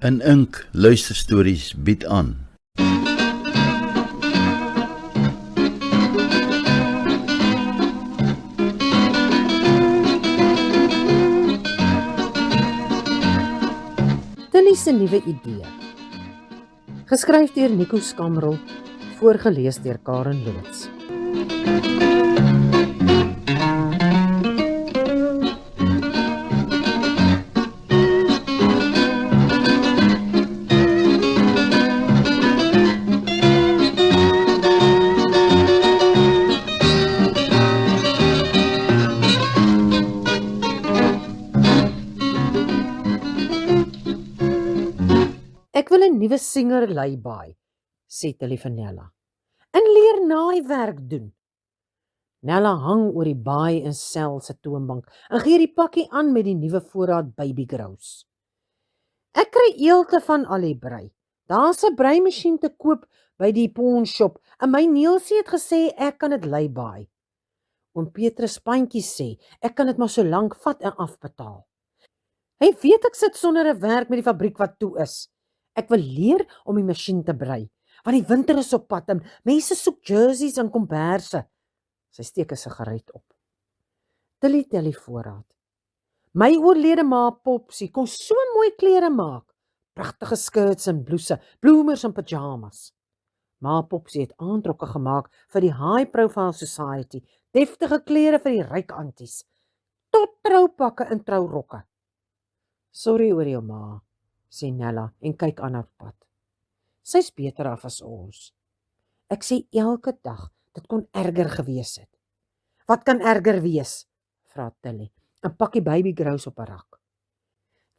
In Ink Luisterstories bied aan. Tilly se nuwe idee. Geskryf deur Nico Skamrol, voorgeles deur Karen Loots. Ek wil 'n nuwe singer lei-baai, sê Tilly vir Nella, en leer naaiwerk doen. Nella hang oor die baai in Sel se toonbank en gee die pakkie aan met die nuwe voorraad baby grouse. Ek kry eelte van al die brei. Daar's 'n breimasjien te koop by die pawnshop en my Neelsie het gesê ek kan dit lei-baai. Oom Petrus Pantjie sê ek kan dit maar so lank vat en afbetaal. Hy weet ek sit sonder 'n werk met die fabriek wat toe is. Ek wil leer om die masjien te brei, want die winter is op pad en mense soek jerseys en komberse. Sy steek 'n sigaret op. Tilly tel die voorraad. My oorlede ma Popsie kon so mooi klere maak. Pragtige skirts en blouse, bloemers en pyjamas. Ma Popsie het aantrokke gemaak vir die High Profile Society, deftige klere vir die ryk anties, tot troupakke en trourokke. Sorry oor jou ma, sê Nella en kyk aan haar pad. Sy's beter af as ons. Ek sê elke dag, dit kon erger gewees het. Wat kan erger wees? Vra Tilly en pak die baby grouse op 'n rak.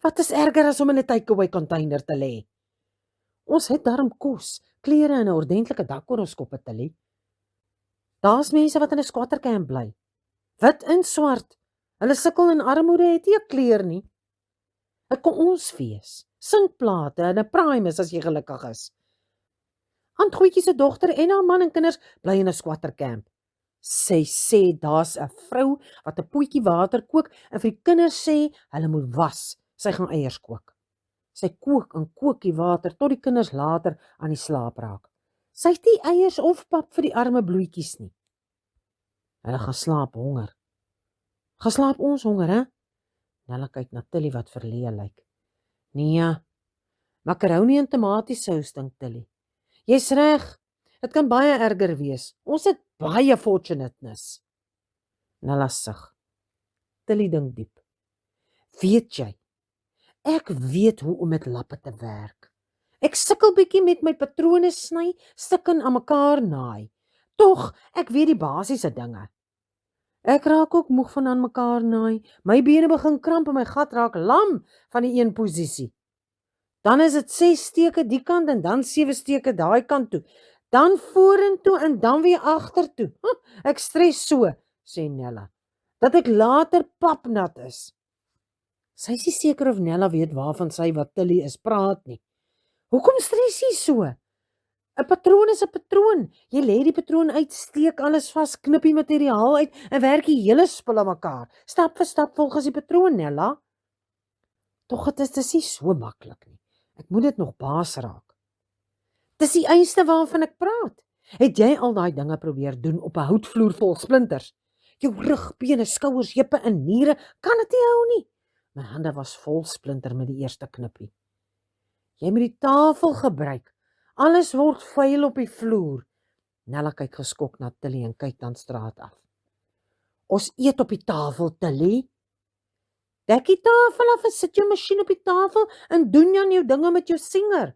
Wat is erger as om in 'n takeaway container te lê? Ons het darm kos, klere en 'n ordentlike dak oor ons koppe, Tilly. Daar's mense wat in 'n squattercamp bly. Wit en swart. Hulle sukkel in armoede, het nie 'n kleur nie. Dit kon ons wees. Sinkplate en 'n Primus as jy gelukkig is. Aunt Goetjie se dogter en haar man en kinders bly in 'n squattercamp. Sy sê daar's 'n vrou wat 'n potjie water kook en vir die kinders sê hulle moet was. Sy gaan eiers kook. Sy kook en kook die water tot die kinders later aan die slaap raak. Sy het nie eiers of pap vir die arme bloetjies nie. Hulle gaan slaap honger. Gaan slaap ons honger, hè? Nella kyk na Tilly wat verleë lyk. Nee, makaroni en tomatiesous, dink Tilly. Jy's reg, dit kan baie erger wees. Ons het baie fortunateness. Nella sug. Tilly dink diep. Weet jy, ek weet hoe om met lappe te werk. Ek sukkel bietjie met my patrone sny, stukken aan mekaar naai. Tog, ek weet die basiese dinge. Ek raak ook moeg van aan mekaar naai. My bene begin kramp en my gat raak lam van die een posisie. Dan is dit 6 steke die kant en dan 7 steke daai kant toe. Dan vorentoe en dan weer agtertoe. Ek stres so, sê Nella, dat ek later papnat is. Sy is nie seker of Nella weet waarvan sy wat Tilly is praat nie. Hoekom stres jy so? 'n Patroon is 'n patroon. Jy lê die patroon uit, steek alles vas, knip die materiaal uit en werk die hele spul aan mekaar. Stap vir stap volgens die patroon, Nella. Tog dit is nie so maklik nie. Ek moet dit nog baas raak. Dis die einste waarvan ek praat. Het jy al daai dinge probeer doen op 'n houtvloer vol splinters? Jou rug, bene, skouers, heupe en niere kan dit nie hou nie. My hande was vol splinter met die eerste knippie. Jy moet die tafel gebruik. Alles word vuil op die vloer. Nella kyk geskok na Tilly en kyk dan straat af. Ons eet op die tafel, Tilly. Dek die tafel af en sit jou masjien op die tafel en doen dan jou dinge met jou singer,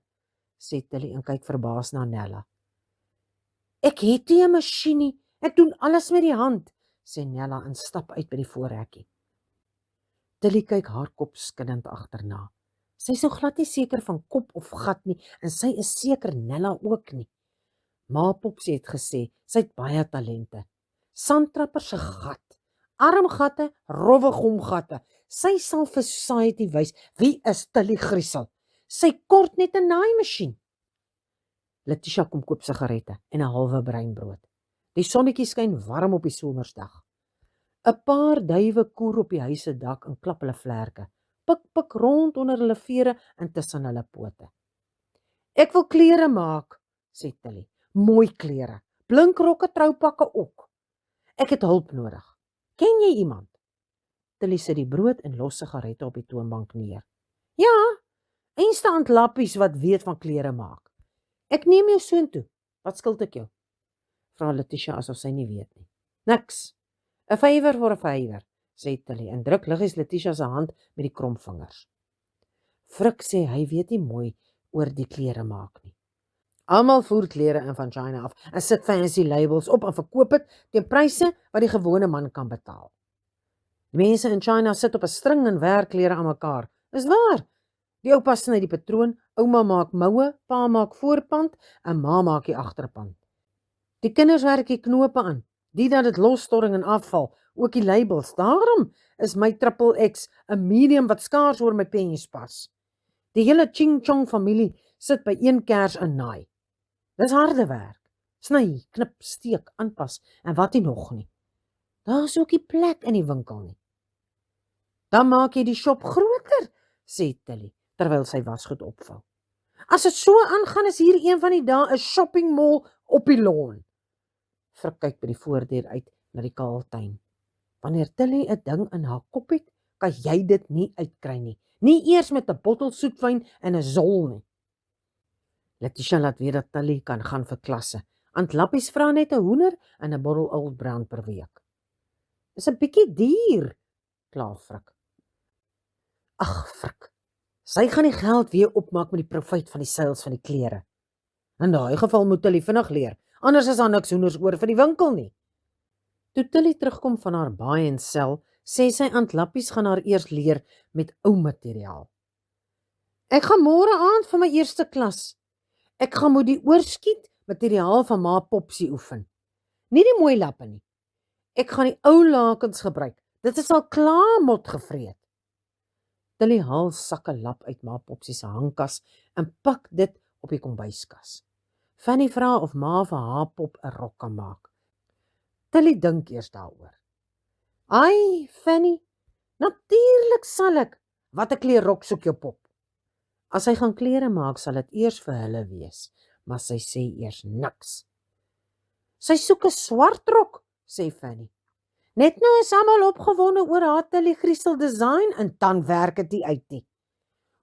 sê Tilly en kyk verbaas na Nella. Ek het nie 'n masjien nie, ek doen alles met die hand, sê Nella en stap uit by die voorhekkie. Tilly kyk haar kop skinnend agterna. Sy is nou glad nie seker van kop of gat nie en sy is seker Nella ook nie. Ma Popsie het gesê sy het baie talente. Sandtrapper se gat, armgatte, rowwe gomgatte. Sy sal vir society wys wie is Tilly Griesel. Sy kort net 'n naaimasjien. Letitia kom koop sigarette en 'n halwe breinbrood. Die sonnetjie skyn warm op die somersdag. 'n Paar duwe koer op die huis se dak en klap hulle vlerke. pik rond onder hulle vere en tussen hulle pote. Ek wil klere maak, sê Tilly. Mooi klere, blinkrokke, troupakke ook. Ek het hulp nodig. Ken jy iemand? Tilly sit die brood en los sigarette op die toonbank neer. Ja, instant lappies wat weet van klere maak. Ek neem jou soontoe. Wat skuld ek jou? Vra Letitia asof sy nie weet nie. Niks. 'n Vyver vir 'n vyver, sê Tilly en druk liggies Letitia se hand met die kromvingers. Frik sê hy weet nie mooi oor die klere maak nie. Almal voer klere in van China af en sit fancy labels op en verkoop dit teen pryse wat die gewone man kan betaal. Die mense in China sit op 'n string en werk klere aan mekaar. Dis waar. Die oupa sny die patroon, ouma maak moue, pa maak voorpand en ma maak die agterpand. Die kinders werk die knope aan, die dat dit losstorring en afval, ook die labels. Daarom is my XXX 'n medium wat skaars oor my pens pas. Die hele Ching Chong familie sit by een kers en naai. Dis harde werk. Sny, knip, steek, aanpas en wat nie nog nie. Daar's ook nie plek in die winkel nie. Dan maak jy die shop groter, sê Tilly, terwyl sy wasgoed opvou. As dit so aangaan is hier een van die dae 'n shopping mall op die lawn. Frik kyk by die voordeur uit na die kaal tuin. Wanneer Tilly 'n ding in haar kop het, kan jy dit nie uitkry nie. Nie eers met 'n bottel soetwyn en 'n zol nie. Letitia laat weet dat Tilly kan gaan vir klasse. Aunt Lappies vra net 'n hoender en 'n bottel Old Brown per week. Dis 'n bietjie duur, kla Frik. Ag, Frik. Sy gaan die geld weer opmaak met die profit van die sales van die klere. In daai geval moet Tilly vinnig leer, anders is daar niks hoenders oor vir die winkel nie. Toe Tilly terugkom van haar baai en sel, sê sy Aunt Lappies gaan haar eers leer met ou materiaal. Ek gaan môre aand vir my eerste klas. Ek gaan moet die oorskiet materiaal van ma Popsie oefen. Nie die mooi lappe nie. Ek gaan die ou lakens gebruik. Dit is al klaar mot gevreet. Tilly haal sakke lap uit ma Popsie se hangkas en pak dit op die kombuiskas. Fanny vra of ma vir haar pop 'n rok kan maak. Tilly dink eers daaroor. Ai, Fanny, natuurlik sal ek. Wat 'n kleerrok soek jou pop? As hy gaan klere maak, sal dit eers vir hulle wees, maar sy sê eers niks. Sy soek 'n swart rok, sê Fanny. Net nou is almal opgewonde oor haar Tilly Griesel design en dan werk dit nie uit nie.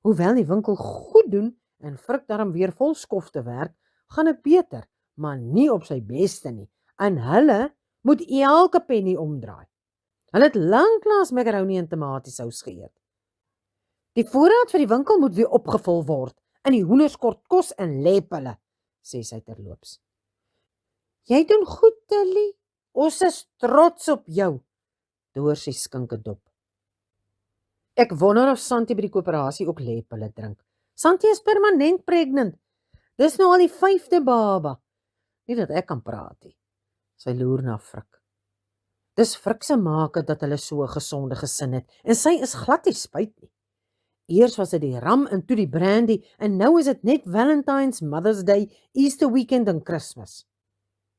Hoewel die winkel goed doen en Frik daarom weer vol skof te werk, gaan dit beter, maar nie op sy beste nie. En hulle moet elke penny omdraai. Hulle het lanklaas macaroni en tomatiesous geëet. Die voorraad vir die winkel moet weer opgevul word en die hoenders kort kos en lep hulle, sê sy terloops. Jy doen goed, Tilly. Ons is trots op jou, door sy skinke dop. Ek wonder of Santie by die koöperasie ook lephulle drink. Santie is permanent pregnant. Dis nou al die 5de baba. Nie dat ek kan praat nie. Sy loer na Frik. Dis Frik se maake dat hulle so 'n gesonde gesin het en sy is glad nie spyt nie. Eers was dit die ram en toe die brandy en nou is dit net Valentine's, Mother's Day, Easter weekend en Christmas.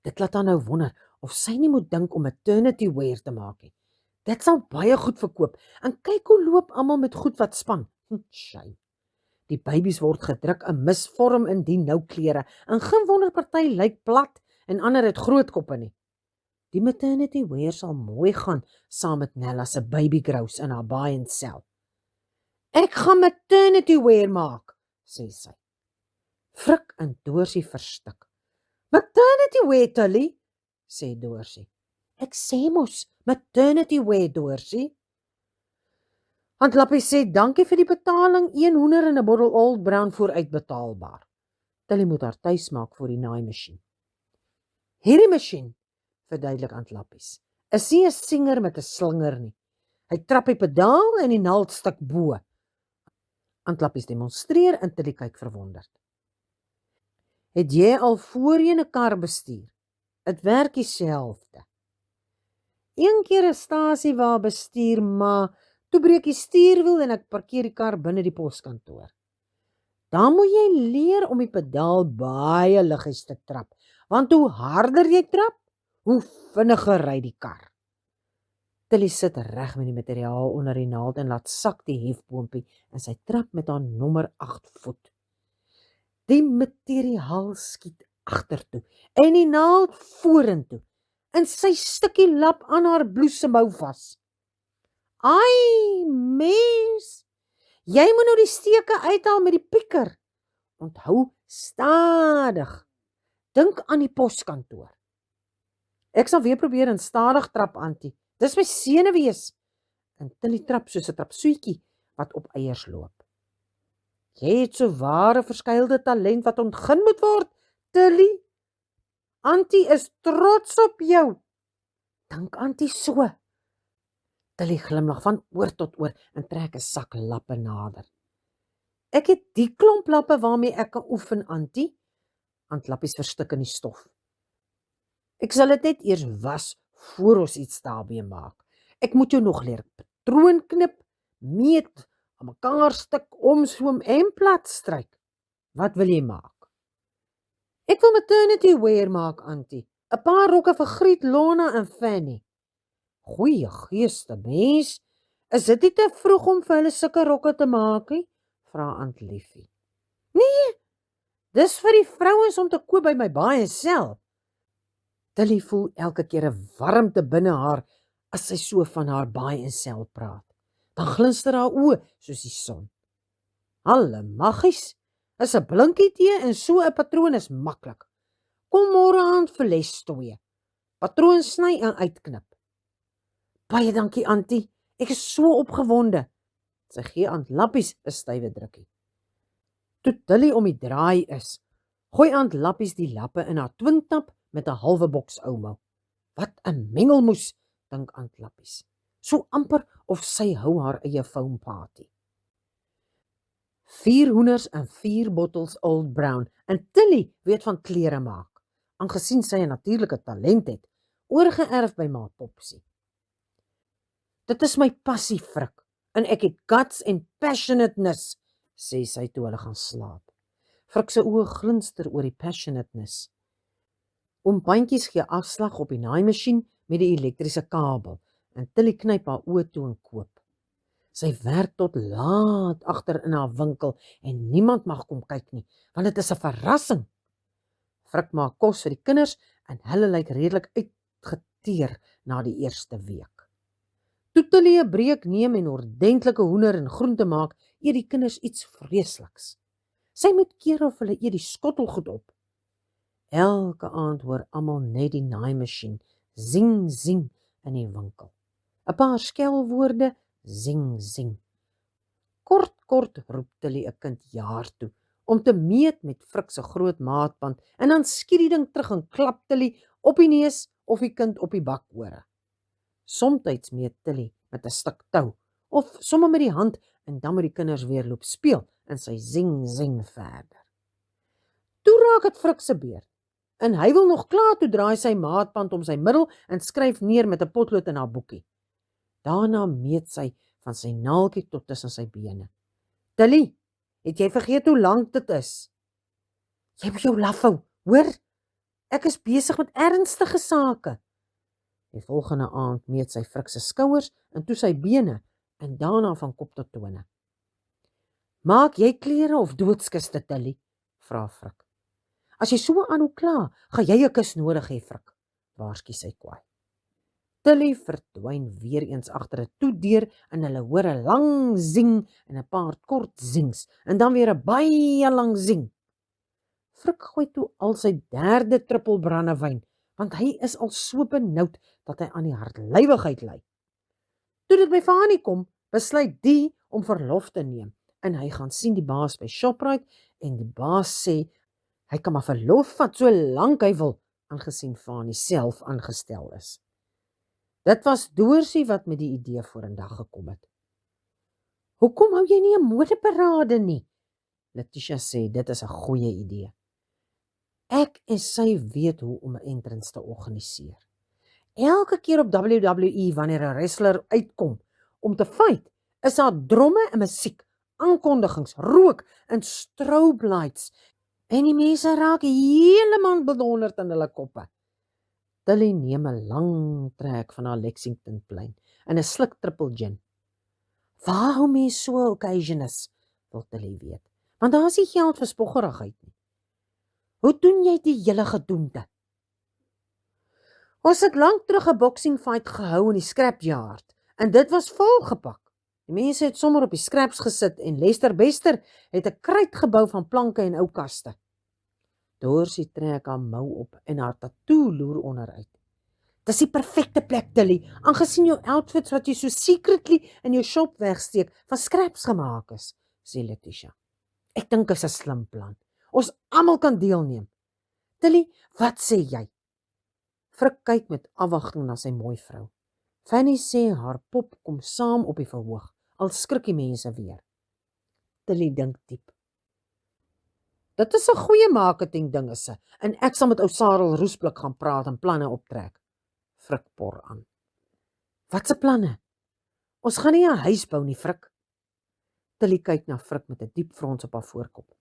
Dit laat haar nou wonder of sy nie moet dink om maternity wear te maak nie. Dit sal baie goed verkoop en kyk hoe loop almal met goed wat span. Shame. Die babies word gedruk in misvorm in die nou klere en geen wonder party lyk plat en ander het groot koppe nie. Die maternity wear sal mooi gaan saam met Nella se baby grows in haar baai en sel. Ek gaan maternity wear maak, sê sy. Frik en Doorsie verstik. Maternity wear, Tilly, sê Doorsie. Ek sê mos, maternity wear, Doorsie. Aunt Lappie sê dankie vir die betaling, 1 hoender en 'n bottel Old Brown vooruitbetaalbaar. Tilly moet haar tuis maak vir die naaimasjien. Hierdie masjien, verduidelik Aunt Lappies, is nie 'n singer met 'n slinger nie. Hy trap die pedaal en die naaldstuk bo. Aunt Lappies demonstreer en Tilly kyk verwonderd. Het jy al voorheen 'n kar bestuur? Dit werk dieselfde. Een keer 'n stasie waar bestuur, maar toe breek die stuurwiel en ek parkeer die kar binne die poskantoor. Dan moet jy leer om die pedaal baie liggies te trap, want hoe harder jy trap, hoe vinniger ry die kar. Tilly sit reg met die materiaal onder die naald en laat sak die hefboompie en sy trap met haar nommer 8 voet. Die materiaal skiet agtertoe en die naald vorentoe en sy stukkie lap aan haar bloesem hou vas. Ai, mens, jy moet nou die steke uithaal met die pieker. Onthou, stadig. Dink aan die poskantoor. Ek sal weer probeer en stadig trap, Antie. Dis my senuwees. En Tilly trap soos 'n trapsoetjie wat op eiers loop. Jy het so ware verskuilde talent wat ontgin moet word, Tilly. Antie is trots op jou. Dink Antie so. Tilly glimlag van oor tot oor en trek 'n sak lappe nader. Ek het die klomp lappe waarmee ek kan oefen, Antie. Antlappies verstik in die stof. Ek sal dit net eers was voor ons iets daarmee maak. Ek moet jou nog leer patroon knip, meet, aan mekaar stik, omswoem en plat stryk. Wat wil jy maak? Ek wil maternity wear maak, Antie. 'n Paar rokke vir Griet, Lona en Fanny. Goeie geeste, mens. Is dit nie te vroeg om vir hulle sulke rokke te maak nie? Vra Aunt Liefie. Nee, dis vir die vrouens om te koop by my baie self. Tilly voel elke keer 'n warmte binne haar as sy so van haar baie en self praat. Dan glinster haar oë soos die son. Alle maggies, is 'n blinkie tee en so 'n patroon is maklik. Kom môre aand vir les 2. Patroon sny en uitknip. Baie dankie, Antie. Ek is so opgewonde. Sy gee Aunt Lappies 'n stywe drukkie. Toe Tilly om die draai is, gooi Aunt Lappies die lappe in haar twintap met 'n halwe boks oumou. Wat 'n mengelmoes, dink Aunt Lappies. So amper of sy hou haar eie foam party. 4 hoenders en 4 bottels Old Brown. En Tilly weet van klere maak, aangesien sy 'n natuurlike talent het, oorgeerf by ma Popsie. Dit is my passie, Frik, en ek het guts en passionateness, sê sy toe hulle gaan slaap. Frik se oë glinster oor die passionateness. Oom Pantjies gee afslag op die naaimasjien met die elektriese kabel en Tilly knyp haar oë toe en koop. Sy werk tot laat agter in haar winkel en niemand mag kom kyk nie, want dit is 'n verrassing. Frik maak kos vir die kinders en hulle lyk redelik uitgeteer na die eerste week. Toe Tilly 'n breek neem en ordentlike hoender en groente maak, eet die kinders iets vreesliks. Sy moet keer of hulle eet die skottelgoed op. Elke aand hoor almal net die naaimasjien zing zing in die winkel. 'n Paar skelwoorde, zing zing. Kort roep Tilly 'n kind jaar toe om te meet met Frik se groot maatband en dan skiet die ding terug en klap Tilly op die neus of die kind op die bakore. Somtyds meet Tilly met 'n stuk tou of sommer met die hand en dan moet die kinders weer loop speel en sy zing zing verder. Toe raak dit Frik se beurt en hy wil nog klaar toe draai sy maatband om sy middel en skryf neer met 'n potlood in haar boekie. Daarna meet sy van sy naaltjie tot tussen sy bene. Tilly, het jy vergeet hoe lank dit is? Jy moet jou laf hou, hoor? Ek is besig met ernstige sake. Die volgende aand meet sy Frik se skouers en toe sy bene en daarna van kop tot tone. Maak jy klere of doodskiste, Tilly? Vra Frik. As jy so aanhou kla, gaan jy 'n kus nodig hê, Frik, waarsku sy kwaai. Tilly verdwyn weer eens agter 'n toedeur en hulle hoor 'n lang zing en 'n paar kort zings en dan weer 'n baie lang zing. Frik gooi toe al sy 3de trippel brandewyn, want hy is al so benoud dat hy aan die hartlywigheid ly. Toe dit by Fanny kom, besluit die om verlof te neem en hy gaan sien die baas by Shoprite en die baas sê hy kan maar verlof vat so lank hy wil, aangesien Fanny self aangestel is. Dit was Doorsie wat met die idee vorendag gekom het. Hoekom hou jy nie 'n modeparade nie? Letitia sê dit is 'n goeie idee. Ek en sy weet hoe om 'n entrance te organiseer. Elke keer op WWE wanneer 'n wrestler uitkom om te fight, is daar dromme en musiek, aankondigings, rook en strobe lights en die mense raak heeltemal bedonderd in hulle koppe. Tilly neem 'n lang trek van haar Lexingtonplein en 'n sluk triple gin. Waar hou mens so 'n occasion is, wil Tilly weet, want daar is nie geld vir spoggerigheid nie. Hoe doen jy die hele gedoente? Ons het lank terug 'n boxing fight gehou in die scrapyard, en dit was volgepak. Die mense het sommer op die scraps gesit, en Lester Bester het 'n kruit gebou van planke en ou kaste. Dorsie trek haar mou op en haar tattoo loer onderuit. Dis die perfekte plek, Tilly, aangesien jou outfits wat jy so secretly in jou shop wegsteek, van scraps gemaak is, sê Letitia. Ek dink is 'n slim plan. Ons almal kan deelneem. Tilly, wat sê jy? Frik kyk met afwagting na sy mooi vrou. Fanny sê haar pop kom saam op die verhoog, al skrik die mense weer. Tilly dink diep. Dit is 'n goeie marketing ding is se, en ek sal met ou Sarel Roesblik gaan praat en planne optrek. Frik por aan. Wat se planne? Ons gaan nie 'n huis bou nie, Frik. Tilly kyk na Frik met 'n diep frons op haar voorkop.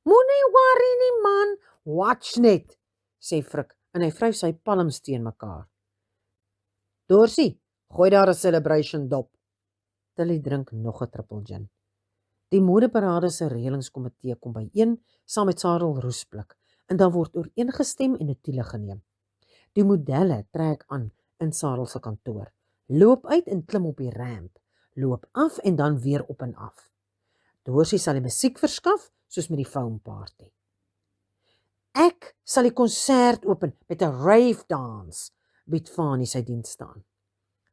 Moenie worry nie, man. Watch net, sê Frik, en hy vryf sy palms teen mekaar. Dorsie, gooi daar 'n celebration dop. Tilly drink nog 'n triple gin. Die modeparade se reëlingskomitee kom byeen saam met Sarel Roesblik, en daar word ooreengestem en notiele geneem. Die modelle trek aan in Sarel se kantoor, loop uit en klim op die ramp, loop af en dan weer op en af. Dorsie sal die musiek verskaf, soos met die foam party. Ek sal die konsert open met 'n rave dance, bied Fanny sy dienste aan.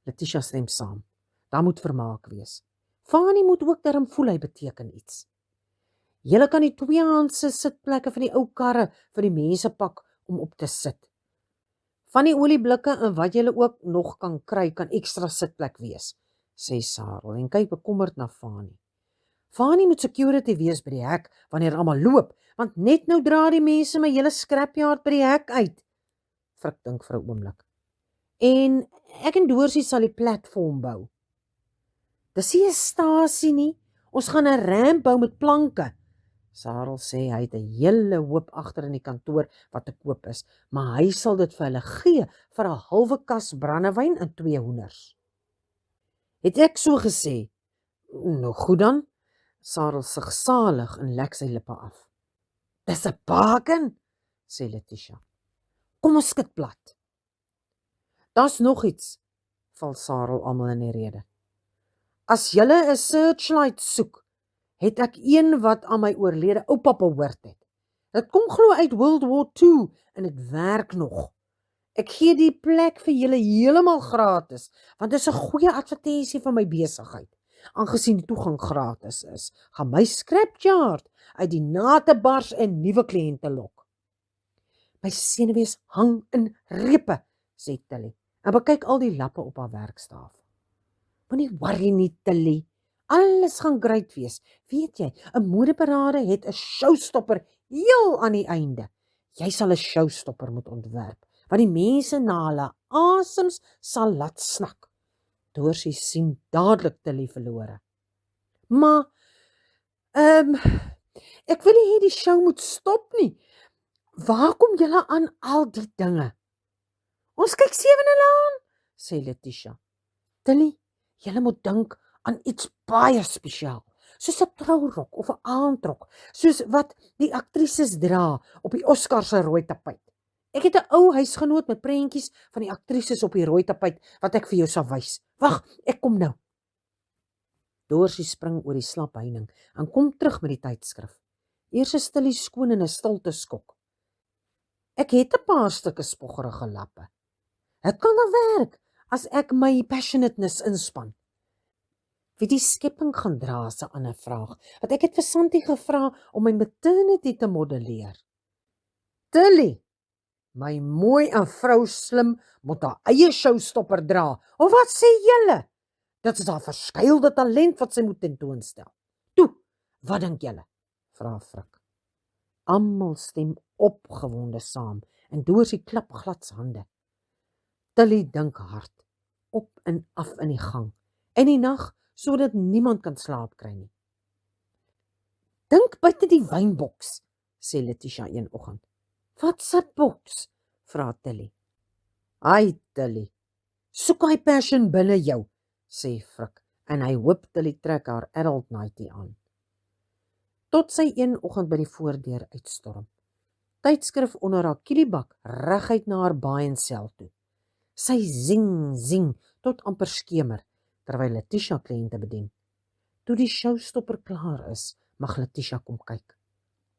Letitia stem saam. Daar moet vermaak wees. Fanny moet ook darm voel hy beteken iets. Julle kan die tweehandse sitplekke van die ou karre vir die mense pak om op te sit. Van die olieblikke en wat julle ook nog kan kry, kan ekstra sitplek wees, sê Sarel en kyk bekommerd na Fanny. Fanny moet security wees by die hek wanneer almal loop, want net nou dra die mense my hele scrapyard by die hek uit. Frik dink vir 'n oomblik. En ek en Dorsie sal die platform bou. Dis nie 'n stasie nie, ons gaan 'n ramp bou met planke. Sarel sê hy het 'n hele hoop agter in die kantoor wat te koop is, maar hy sal dit vir hulle gee vir 'n halwe kas brandewyn en 2 hoenders. Het ek so gesê? Nou goed dan. Sarel sug salig en lek sy lippe af. Dis 'n bargain, sê Letitia. Kom ons skit plat. Daar's nog iets, val Sarel almal in die rede. As julle 'n searchlight soek, het ek een wat aan my oorlede oupa behoort het. Dit kom glo uit World War II en dit werk nog. Ek gee die plek vir julle heeltemal gratis, want dit is 'n goeie advertensie van my besigheid. Aangesien die toegang gratis is, gaan my scrapyard uit die nate bars en nuwe kliënte lok. My senuwees hang in repe, sê Tilly, en bekyk al die lappe op haar werkstafel. Moenie worry nie, Tilly. Alles gaan great wees. Weet jy, 'n modeparade het 'n showstopper heel aan die einde. Jy sal 'n showstopper moet ontwerp, wat die mense na hulle asems sal laat snak. Dorsie sien dadelik Tilly verlore. Maar, ek wil nie hê die show moet stop nie. Waar kom julle aan al die dinge? Ons kyk 7 in 'n laan, sê Letitia. Tilly, julle moet dink aan iets baie spesiaal, soos 'n trourok of 'n aandrok, soos wat die aktrises dra op die Oscar se rooi tapuit. Ek het 'n ou huisgenoot met prentjies van die aktrises op die rooi tapuit wat ek vir jou sal wys. Wag, ek kom nou. Dorsie spring oor die slap heining en kom terug met die tydskrif. Eers is Tilly skoon in 'n stilte skok. Ek het 'n paar stukke spoggerige lappe. Dit kan dan werk as ek my passionateness inspann. Wie die skepping gaan dra is 'n ander vraag, wat ek het vir Santi gevra om my maternity te modelleer. Tilly, my mooi en vrou slim moet haar eie showstopper dra, of wat sê julle? Dit is haar verskuilde talent wat sy moet tentoonstel. Toe, wat dink julle? Vra Frik. Almal stem opgewonde saam en Dorsie klap glad se hande. Tilly dink hard, op en af in die gang, en die nag, sodat niemand kan slaap kry nie. Dink buite die wynboks, sê Letitia een oggend. Wat se boks? Vra Tilly. Ai Tilly, soek hy passion binne jou, sê Frik, en hy hoop Tilly trek haar adult nightie aan. Tot sy een oggend by die voordeur uitstorm. Tydskrif onder haar kieliebak reguit na haar baaiensel toe. Sy zing tot amper skemer, terwyl Letitia kliënte bedien. Toe die showstopper klaar is, mag Letitia kom kyk.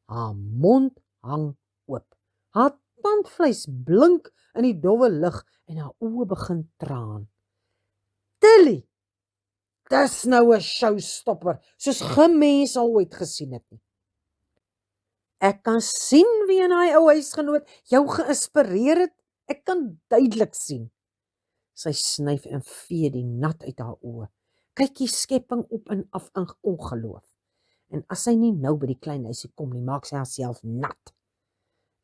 Haar mond hang oop. Haar tandvleis blink in die dowwe lig en haar oë begin traan. Tilly, dis nou 'n showstopper, soos geen mens al ooit gesien het nie. Ek kan sien wie in daai ou huisgenoot jou geïnspireer het. Ek kan duidelik sien. Sy snyf en vee die nat uit haar oë. Kyk die skepping op en af in ongeloof. En as sy nie nou by die klein huisie kom nie, maak sy haarself nat.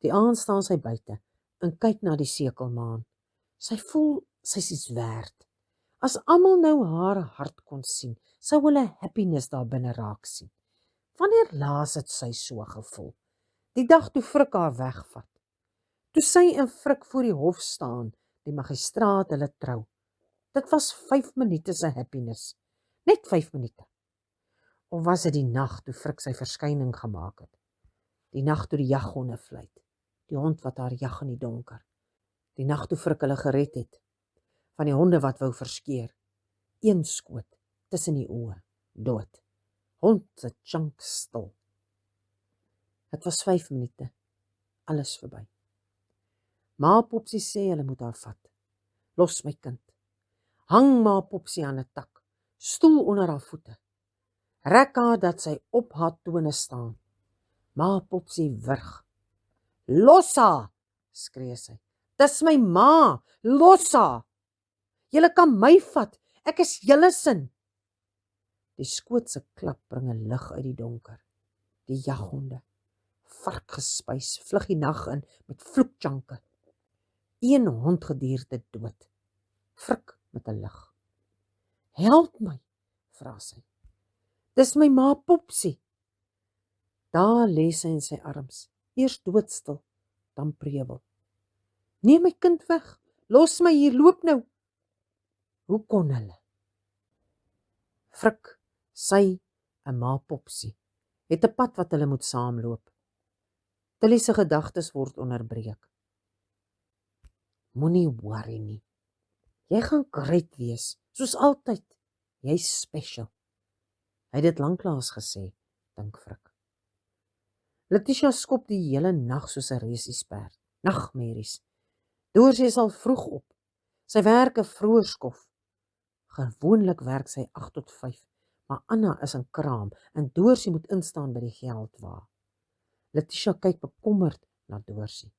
Die aand staan sy buite en kyk na die sekelmaan. Sy voel sy's iets werd. As almal nou haar hart kon sien, sou hulle happiness daar binne raak sien. Wanneer laas het sy so gevoel? Die dag toe Frik haar wegvat. Toe sy en Frik voor die hof staan, die magistraat hulle trou. Dit was 5 minute se happiness. Net 5 minute. Of was dit die nag toe Frik sy verskyning gemaak het? Die nag toe die jaghonde fluit. Die hond wat haar jag in die donker. Die nag toe Frik hulle gered het. Van die honde wat wou verskeer. Een skoot tussen die oë. Dood. Hond se chunk stil. Het was 5 minute. Alles verby. Ma Popsie sê hulle moet haar vat. Los my kind. Hang Ma Popsie aan 'n tak. Stoel onder haar voete. Rek haar dat sy op haar tone staan. Ma Popsie wurg. Los haar, skree sy. Dis my ma, los haar. Julle kan my vat, ek is julle sin. Die skoot se klap bring 'n lig uit die donker. Die jaghonde, varkgespuis, vlug die nag in met vloekjanke. Een hondgedierte dood. Frik met 'n lig. Help my, vra sy. Dis my ma Popsie. Daar lê sy in sy arms, eers doodstil, dan prewel. Neem my kind weg, los my hier, loop nou. Hoe kon hulle? Frik, sy en ma Popsie het 'n pad wat hulle moet saamloop. Tilly se gedagtes word onderbreek. Moenie worry nie. Jy gaan great wees, soos altyd. Jy's special. Hy het dit lanklaas gesê, dink Frik. Letitia skop die hele nag soos 'n resiesperd. Nagmerries. Doorsie is al vroeg op. Sy werk 'n vroeë skof. Gewoonlik werk sy 8 tot 5, maar Anna is in kraam en Doorsie moet instaan by die geldwa. Letitia kyk bekommerd na Doorsie.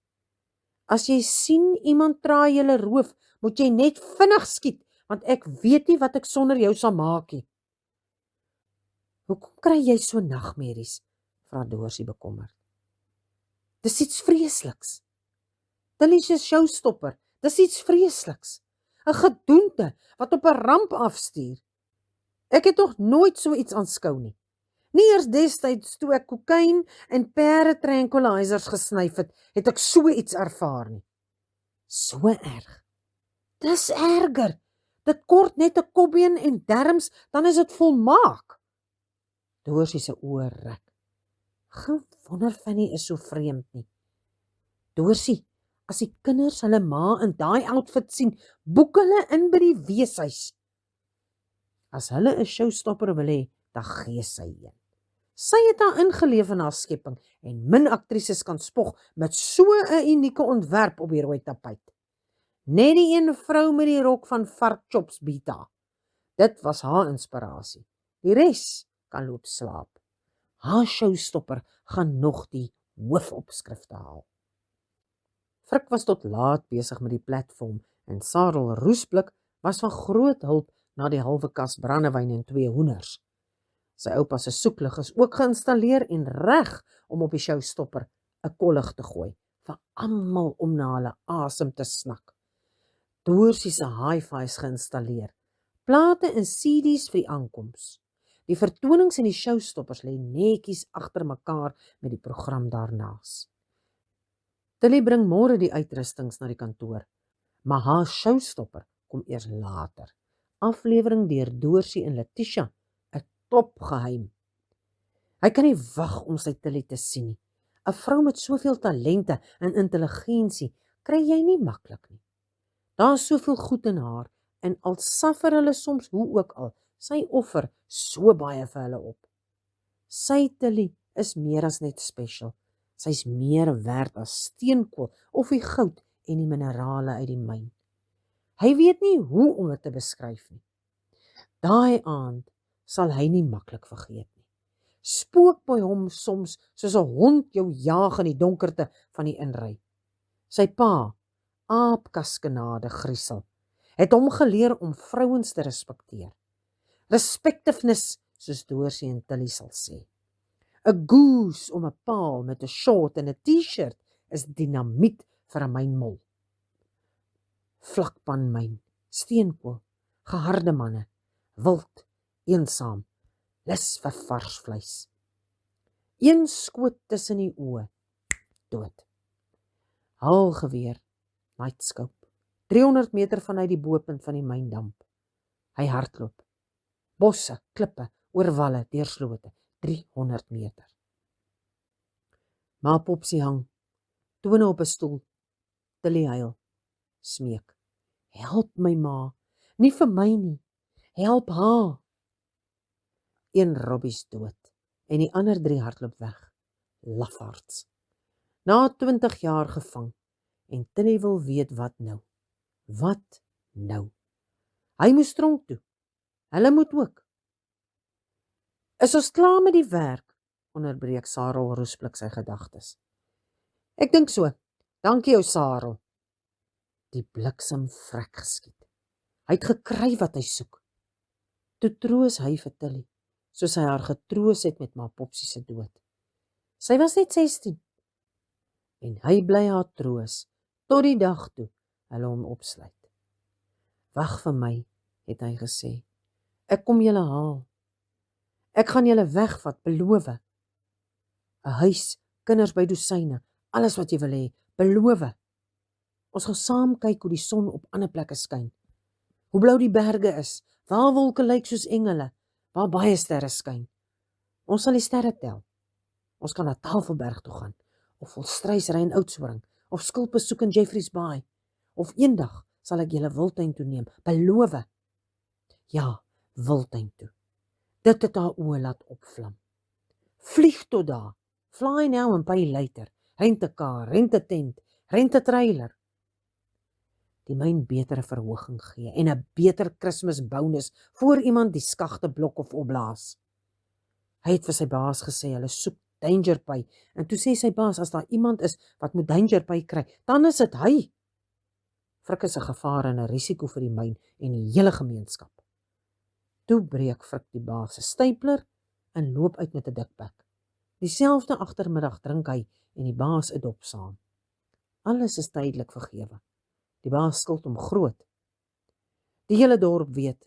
As jy sien iemand traai julle roof, moet jy net vinnig skiet, want ek weet nie wat ek sonder jou sal maak nie. Hoekom kry jy so nagmerries? Vra Doorsie bekommerd. Dis iets vreesliks. Tilly se showstopper, dis iets vreesliks. 'n Gedoente wat op 'n ramp afstuur. Ek het nog nooit so iets aanskou nie. Nie eers destyds toe ek kokain en pere tranquilizers gesnyf het ek so iets ervaar nie. So erg. Dis erger. Dit kort net 'n kopbeen en derms, dan is dit volmaak. Doorsie se oë rek. Geen wonder Fanny is so vreemd nie. Doorsie, as die kinders hulle ma in daai outfit sien, boek hulle in by die weeshuis. As hulle 'n showstopper wil hê, dan gee sy een. Sy het haar ingeleef in haar skepping en min aktrises kan spog met so 'n unieke ontwerp op die rooi tapuit. Net die een vrou met die rok van varkchops Bita. Dit was haar inspirasie. Die res kan loop slaap. Haar showstopper gaan nog die hoofopskrifte haal. Frik was tot laat besig met die platform en Sarel Roesblik was van groot hulp na die halwe kas brandewyn en 2 hoenders. Sy oupa se soeklig is ook geïnstalleer en reg om op die showstopper 'n kollig te gooi, vir almal om na hulle asem te snak. Doorsie se hi-fi is geïnstalleer, plate en CD's vir die aankoms. Die vertonings en die showstoppers lê netjies agter mekaar met die program daarnaas. Tilly bring môre die uitrustings na die kantoor, maar haar showstopper kom eers later. aflewering deur Doorsie en Letitia 'n topgeheim. Hy kan nie wag om sy Tilly te sien nie. 'n Vrou met soveel talente en intelligensie kry jy nie maklik nie. Daar is soveel goed in haar en al suffer hulle soms hoe ook al, sy offer so baie vir hulle op. Sy Tilly is meer as net special. Sy's meer werd as steenkool of die goud en die minerale uit die myn. Hy weet nie hoe om dit te beskryf nie. Daai aand sal hy nie maklik vergeet nie. Spook by hom soms soos 'n hond jou jaag in die donkerte van die inry. Sy pa, aapkaskenade Griesel, het hom geleer om vrouens te respekteer. Respectiveness, soos Doorsie en Tilly sal sê. 'n Goose om 'n paal met 'n short en 'n t-shirt is dinamiet vir 'n mynmol. Vlakpanmyn, steenkool, geharde manne, wild, eensaam, lus vir vars vleis. Een skoot tussen die oë, dood. Haalgeweer, nightscope, 300 meter vanuit die bopunt van die myndamp. Hy hardloop. Bosse, klippe, oor walle, deur slote, 300 meter. Maar Popsie hang, tone op 'n stoel. Tilly huil, smeek. Help my ma, nie vir my nie, help haar. Een Robbie's dood en die ander 3 hardloop weg, lafaards. Na 20 jaar gevang en Tilly wil weet wat nou. Wat nou? Hy moes tronk toe, hulle moet ook. Is ons klaar met die werk? Onderbreek Sarel roesblik sy gedagtes. Ek dink so, dankie jou Sarel. Die bliksem vrek geskiet. Hy het gekry wat hy soek. Toe troos hy vir Tilly, soos hy haar getroos het met ma Popsie se dood. Sy was net 16. En hy bly haar troos, tot die dag toe hulle hom opsluit. Wag vir my, het hy gesê. Ek kom julle haal. Ek gaan julle wegvat, beloof. 'n Huis, kinders by dosyne, alles wat jy wil hê, beloof. Ons gaan saam kyk hoe die son op ander plekke skyn. Hoe blou die berge is, waar wolke lyk soos engele, waar baie sterre skyn. Ons sal die sterre tel. Ons kan na Tafelberg toe gaan, of Volstruis ry in Oudtshoorn, of skulpe soek in Jeffreys Bay, of eendag sal ek julle Wildtuin toe neem, beloof. Ja, Wildtuin toe. Dit het haar oë laat opvlam. Vlieg tot daar, fly now and pay later, rent 'n kar, rent 'n tent, rent 'n trailer. Die myn betere verhoging gee en 'n beter Kersfees bonus voor iemand die skagte blok of opblaas. Hy het vir sy baas gesê hulle soek Dangerpy en toe sê sy baas as daar iemand is wat moet Dangerpy kry, dan is dit hy. Frik is 'n gevaar en 'n risiko vir die myn en die hele gemeenskap. Toe breek Frik die baas se stapler en loop uit met 'n dikbek. Dieselfde agtermiddag drink hy en die baas 'n dop saam. Alles is tydelik vergewe. Die baas skuld hom groot. Die hele dorp weet,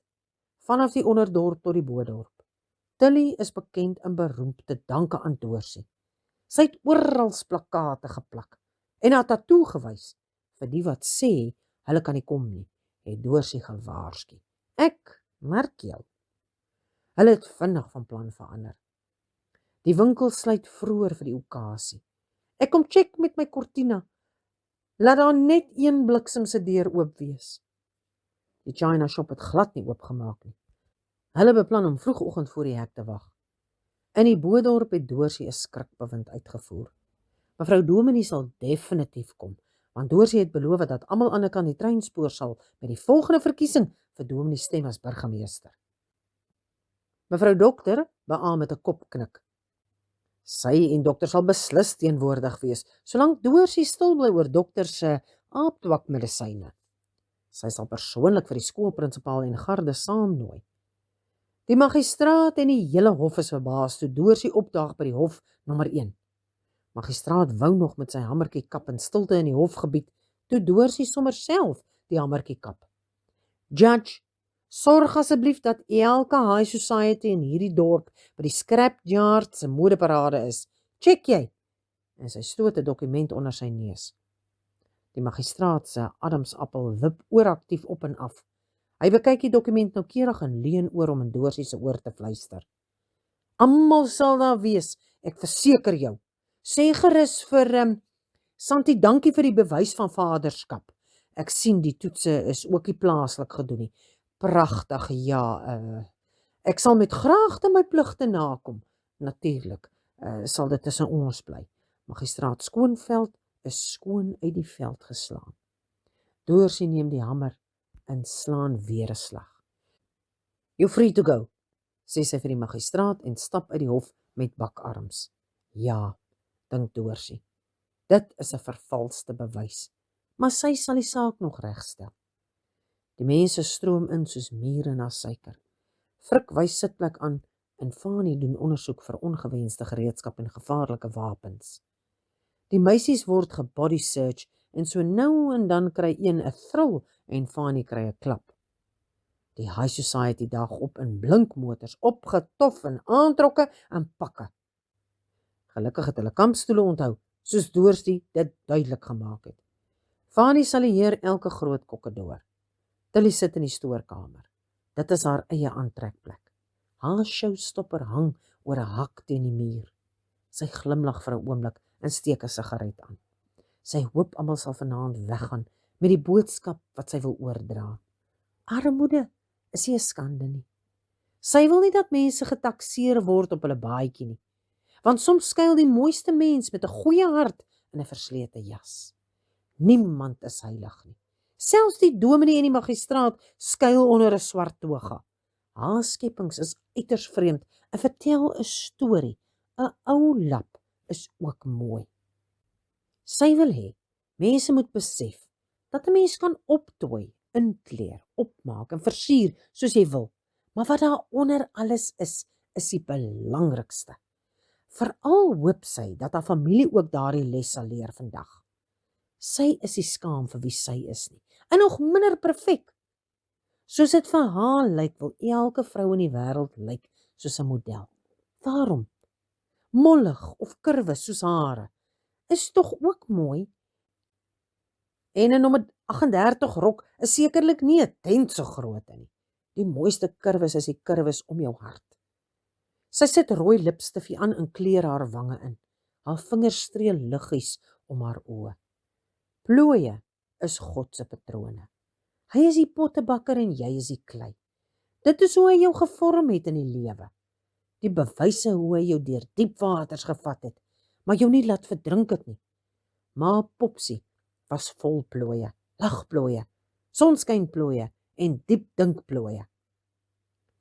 vanaf die onderdorp tot die bodorp. Tilly is bekend en beroemd te danke aan Doorsie. Sy het oral plakate geplak en haar tatoe gewys. Vir die wat sê, hulle kan nie kom nie, het Doorsie gewaarsku. Ek merk jou. Hulle het vinnig van plan verander. Die winkel sluit vroeër vir die okasie. Ek kom check met my Cortina. Laat daar net een bliksem se deur oop wees. Die China shop het glad nie oopgemaak nie. Hulle beplan om vroegoggend voor die hek te wag. In die bodorp het Doorsie 'n skrikbewind uitgevoer. Mevrou Dominee sal definitief kom, want Doorsie het beloof dat almal aan die kant die treinspoor sal met die volgende verkiesing vir Dominee stem as burgemeester. Mevrou Dokter beamoen met 'n kopknik. Sy en dokter sal beslis teenwoordig wees, solank Doorsie stil bly oor dokter se aaptwakmedisyne. Sy sal persoonlik vir die skoolprinsipaal en garde saamnooi. Die magistraat en die hele hof is verbaas toe Doorsie opdaag by die hof nommer 1. Magistraat wou nog met sy hamertjie kap in stilte in die hofgebied, toe Doorsie sommer self die hamertjie kap. Judge, sorg asseblief dat elke high society in hierdie dorp by die scrapyard se modeparade is. Check jy? En sy stoot 'n dokument onder sy neus. Die magistraat se adamsappel wip ooraktief op en af. Hy bekyk die dokument noukeurig en leun oor om in Doorsie se oor te fluister. Almal sal daar wees, ek verseker jou. Sê gerus vir Santi dankie vir die bewys van vaderskap. Ek sien die toetse is ook nie plaaslik gedoen nie. Pragtig, ja. Ek sal met graagte my pligte nakom. Natuurlik sal dit tussen ons bly. Magistraat Skoonveld is skoon uit die veld geslaan. Doorsie neem die hamer en slaan weer 'n slag. "You free to go," sê sy vir die magistraat en stap uit die hof met bakarms. Ja, dink Doorsie. Dit is 'n vervalste bewys, maar sy sal die saak nog regstel. Die mense stroom in soos mure na suiker. Frik wys sitplek aan en Fanie doen ondersoek vir ongewenste gereedskap en gevaarlike wapens. Die meisies word gebody search en so nou en dan kry een 'n thrill en Fanie kry 'n klap. Die high society dag op in blinkmotors, opgetof en aantrokke en pakke. Gelukkig het hulle kampstoele onthou, soos Doorsie dit duidelik gemaak het. Fanie salieer elke groot kokkedoor. Tilly sit in die stoorkamer. Dit is haar eie aantrekplek. Haar showstopper hang oor 'n hak teen die muur. Sy glimlag vir 'n oomblik en steek 'n sigaret aan. Sy hoop almal sal vanaand weggaan met die boodskap wat sy wil oordra. Armoede is nie 'n skande nie. Sy wil nie dat mense getakseer word op hulle baadjie nie, want soms skuil die mooiste mens met 'n goeie hart in 'n verslete jas. Niemand is heilig nie. Selfs die dominee en die magistraat skuil onder 'n swart toga. Haar skepings is uiters vreemd en vertel 'n storie. 'n Ou lap is ook mooi. Sy wil hê mense moet besef dat 'n mens kan optooi, inkleer, opmaak en versier soos jy wil, maar wat daar onder alles is die belangrikste. Veral hoop sy dat haar familie ook daardie les sal leer vandag. Sy is nie skaam vir wie sy is nie, en nog minder perfek. Soos dit vir haar lyk, wil elke vrou in die wêreld lyk soos 'n model. Waarom? Mollig of kurwe soos hare is tog ook mooi. En 'n nommer 38 rok is sekerlik nie 'n tent so groot nie. Die mooiste kurwes is die kurwes om jou hart. Sy sit rooi lipstifie aan en kleur haar wange in. Haar vingers streel liggies om haar oë. Plooie is God se patrone. Hy is die pottebakker en jy is die klei. Dit is hoe hy jou gevorm het in die lewe. Die bewyse hoe hy jou deur diep waters gevat het, maar jou nie laat verdrink het nie. Maar Popsie was vol plooie, lagplooie, sonskynplooie en diep dinkplooie.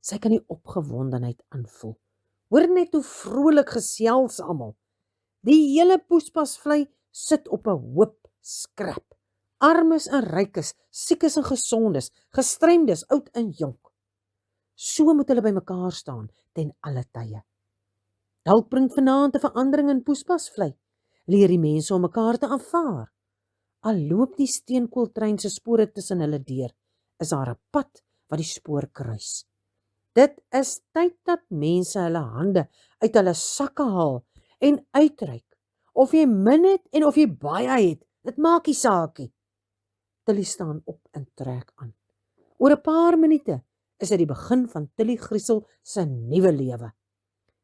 Sy kan die opgewondenheid aanvoel. Hoor net hoe vrolik gesels almal. Die hele poespasvlei sit op 'n hoop skrap. Armes en rykes, siekes en gesondes, gestremdes, oud en jonk. So moet hulle bymekaar staan ten alle tye. Dalk bring vanaand 'n verandering in poespasvlei. Leer die mense om mekaar te aanvaar. Al loop die steenkooltrein se spore tussen hulle deur, is daar 'n pad wat die spoor kruis. Dit is tyd dat mense hulle hande uit hulle sakke haal en uitreik. Of jy min het en of jy baie het, dit maak nie saakie. Tilly staan op en trek aan. Oor 'n paar minute is dit die begin van Tilly Griesel se nuwe lewe.